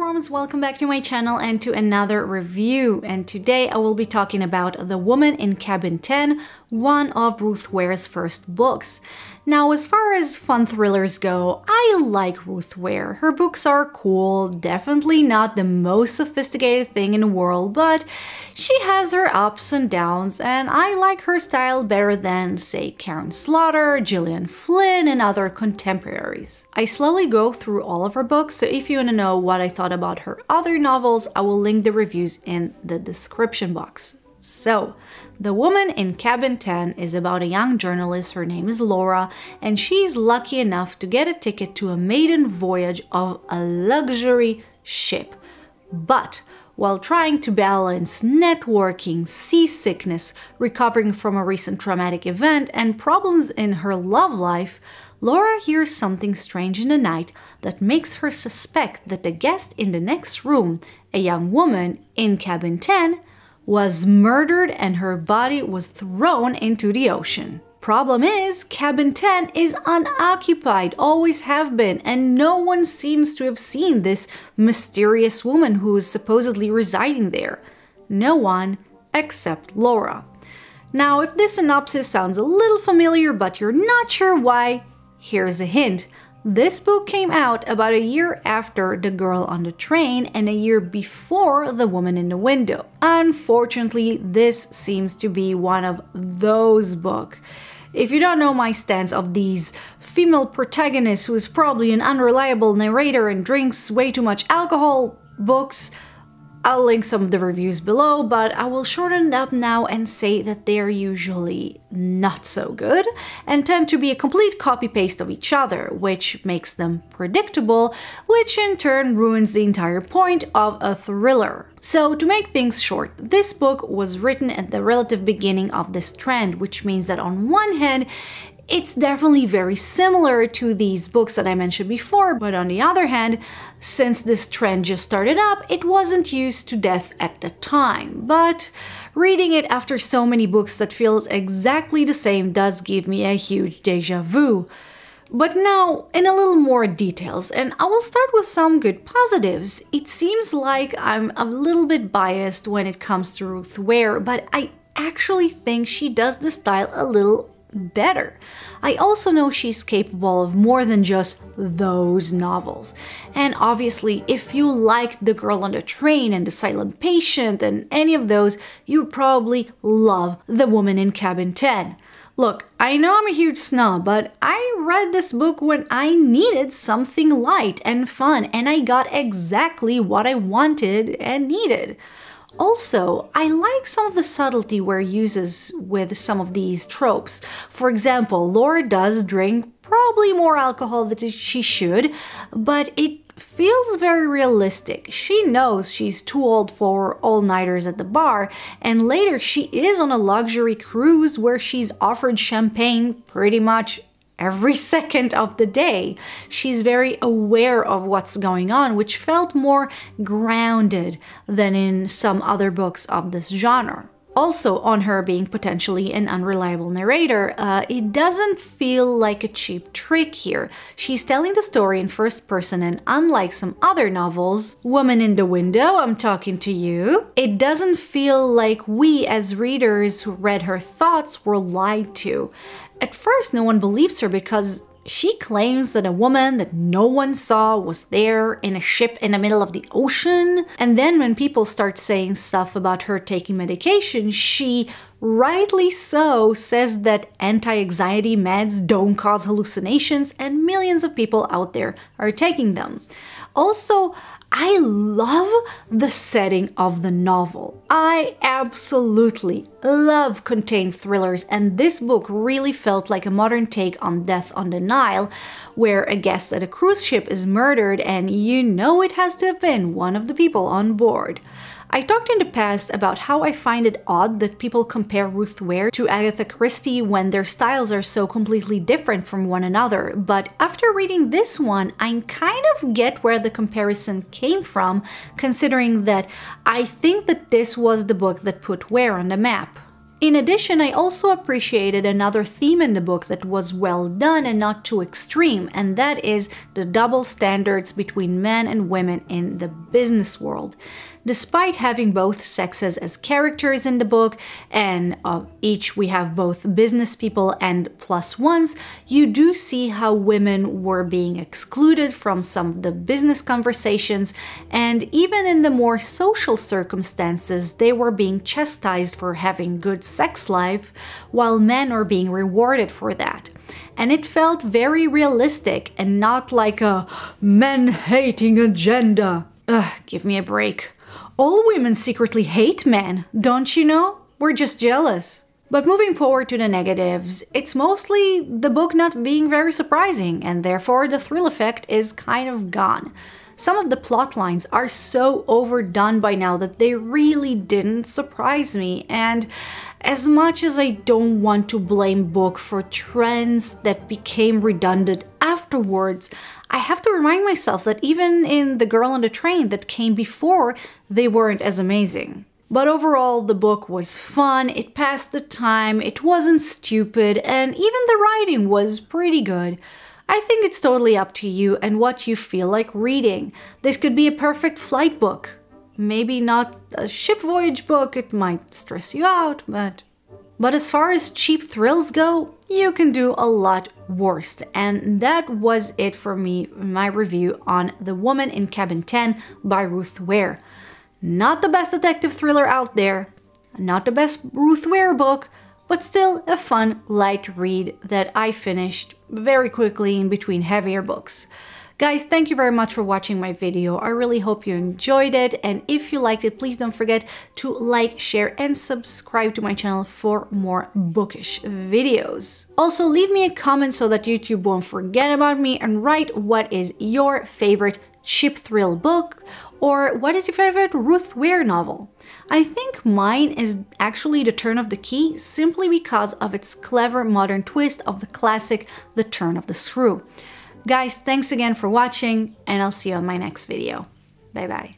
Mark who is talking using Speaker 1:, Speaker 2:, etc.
Speaker 1: forums, welcome back to my channel and to another review. And today I will be talking about The Woman in Cabin 10, one of Ruth Ware's first books. Now, as far as fun thrillers go, I like Ruth Ware. Her books are cool, definitely not the most sophisticated thing in the world, but she has her ups and downs, and I like her style better than, say, Karen Slaughter, Gillian Flynn, and other contemporaries. I slowly go through all of her books, so if you want to know what I thought about her other novels, I will link the reviews in the description box. So, The Woman in Cabin 10 is about a young journalist, her name is Laura, and she's lucky enough to get a ticket to a maiden voyage of a luxury ship. But while trying to balance networking, seasickness, recovering from a recent traumatic event, and problems in her love life, Laura hears something strange in the night that makes her suspect that the guest in the next room, a young woman in Cabin 10, was murdered and her body was thrown into the ocean. Problem is, Cabin 10 is unoccupied, always have been, and no one seems to have seen this mysterious woman who is supposedly residing there. No one except Laura. Now, if this synopsis sounds a little familiar but you're not sure why, here's a hint. This book came out about a year after The Girl on the Train and a year before The Woman in the Window. Unfortunately, this seems to be one of those books. If you don't know my stance of these female protagonists who is probably an unreliable narrator and drinks way too much alcohol books, I'll link some of the reviews below, but I will shorten it up now and say that they're usually not so good and tend to be a complete copy-paste of each other, which makes them predictable, which in turn ruins the entire point of a thriller. So to make things short, this book was written at the relative beginning of this trend, which means that on one hand, it's definitely very similar to these books that I mentioned before, but on the other hand, since this trend just started up, it wasn't used to death at the time. But reading it after so many books that feels exactly the same does give me a huge déjà vu. But now, in a little more details, and I will start with some good positives. It seems like I'm a little bit biased when it comes to Ruth Ware, but I actually think she does the style a little better. I also know she's capable of more than just those novels. And obviously, if you liked The Girl on the Train and The Silent Patient and any of those, you probably love The Woman in Cabin 10. Look, I know I'm a huge snob, but I read this book when I needed something light and fun, and I got exactly what I wanted and needed. Also, I like some of the subtlety Ware uses with some of these tropes. For example, Laura does drink probably more alcohol than she should, but it feels very realistic. She knows she's too old for all-nighters at the bar, and later she is on a luxury cruise where she's offered champagne pretty much every second of the day. She's very aware of what's going on, which felt more grounded than in some other books of this genre. Also, on her being potentially an unreliable narrator, it doesn't feel like a cheap trick here. She's telling the story in first person, and unlike some other novels, Woman in the Window, I'm talking to you, it doesn't feel like we as readers who read her thoughts were lied to. At first, no one believes her because she claims that a woman that no one saw was there in a ship in the middle of the ocean. And then when people start saying stuff about her taking medication, she, rightly so, says that anti-anxiety meds don't cause hallucinations and millions of people out there are taking them. Also, I love the setting of the novel. I absolutely love contained thrillers, and this book really felt like a modern take on Death on the Nile, where a guest at a cruise ship is murdered and you know it has to have been one of the people on board. I talked in the past about how I find it odd that people compare Ruth Ware to Agatha Christie when their styles are so completely different from one another, but after reading this one, I kind of get where the comparison came from, considering that I think that this was the book that put Ware on the map. In addition, I also appreciated another theme in the book that was well done and not too extreme, and that is the double standards between men and women in the business world. Despite having both sexes as characters in the book, and each we have both business people and plus ones, you do see how women were being excluded from some of the business conversations, and even in the more social circumstances, they were being chastised for having good sex life, while men are being rewarded for that. And it felt very realistic and not like a men-hating agenda. Ugh, give me a break. All women secretly hate men, don't you know? We're just jealous. But moving forward to the negatives, it's mostly the book not being very surprising, and therefore the thrill effect is kind of gone. Some of the plot lines are so overdone by now that they really didn't surprise me, and as much as I don't want to blame book for trends that became redundant afterwards, I have to remind myself that even in The Girl on the Train that came before, they weren't as amazing. But overall, the book was fun, it passed the time, it wasn't stupid, and even the writing was pretty good. I think it's totally up to you and what you feel like reading. This could be a perfect flight book. Maybe not a ship voyage book, it might stress you out, but as far as cheap thrills go, you can do a lot worse. And that was it for me, my review on The Woman in Cabin 10 by Ruth Ware. Not the best detective thriller out there, not the best Ruth Ware book, but still a fun, light read that I finished very quickly in between heavier books. Guys, thank you very much for watching my video. I really hope you enjoyed it, and if you liked it, please don't forget to like, share, and subscribe to my channel for more bookish videos. Also, leave me a comment so that YouTube won't forget about me, and write what is your favorite ship thrill book, or what is your favorite Ruth Ware novel. I think mine is actually The Turn of the Key, simply because of its clever modern twist of the classic The Turn of the Screw. Guys, thanks again for watching, and I'll see you on my next video. Bye bye.